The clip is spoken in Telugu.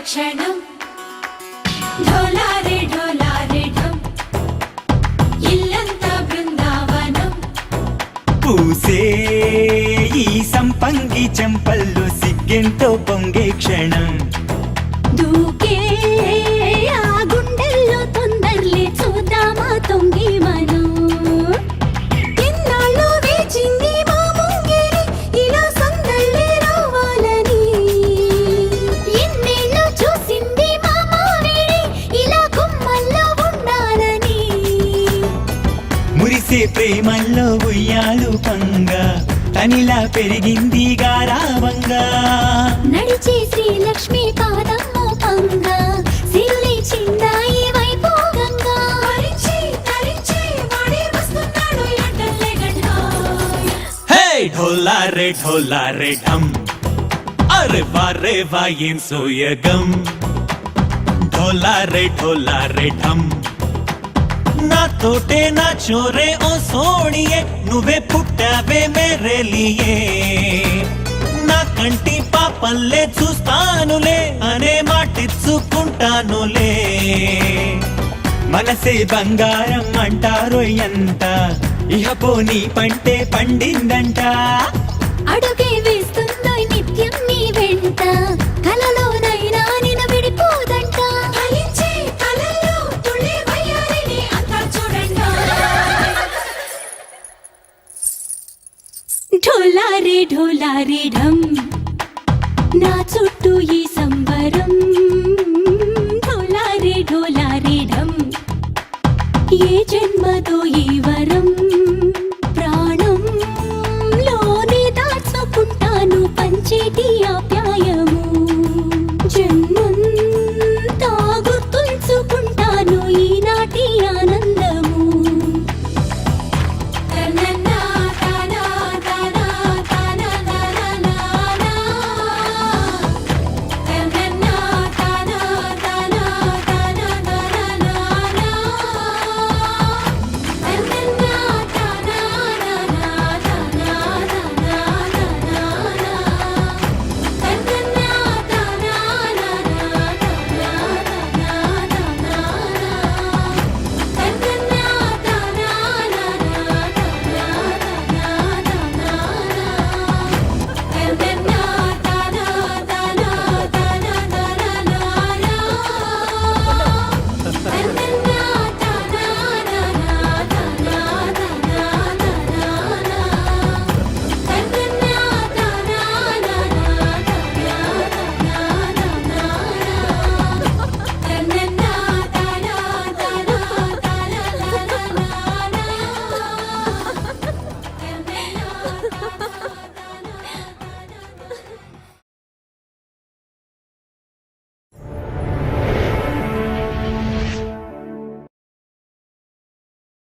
క్షణం ఢోలారే ఢోలారే ఢం ఇల్లంతా బృందావనం పూసే ఈ సంపంగి చెంపల్లో సిగ్గెంతో పొంగే క్షణం దూకే ఆ గుండెల్లో తొందరలే చూద్దామా తొంగి మనం ఎన్నాళ్ళు వేచింది మా ముంగిరి ఇలా సందళ్ళే రావాలని ఎన్నేళ్ళు చూసింది మా మావిడి ఇలా గుమ్మల్లో ఉండాలని మురిసే ప్రేమల్లో ఉయ్యాలు పంగా తనిలా పెరిగింది గారావంగా నడిచే శ్రీలక్ష్మి పాదం మోపంగా సిరులి చిందాయి వైభోగంగా తరించి తరించి వాడే వస్తున్నాడు ఎండలే గంట హే ఢోలా రే ఢమ్ అరే వా ఏం సోయగం ఢోలా రే ఢమ్ నా తోటే నా చోరే ఓ సోణియే నువ్వే పుట్టావే మేరే లియే నా కంటి పాపల్లే చూస్తానులే అనే మాటిచ్చుకుంటానులే మనసే బంగారం అంటారో ఎంత ఇహ పోనీ పంటే పండిందంట అడుగే వేస్తుందో నిత్యం నీ వెంట కలలోనైనా నిన విడిపోదంట ఫలించే కలల్లో తుళ్ళే వయ్యారిని అంతా చూడండి ఢోలారే ఢోలారే ఢం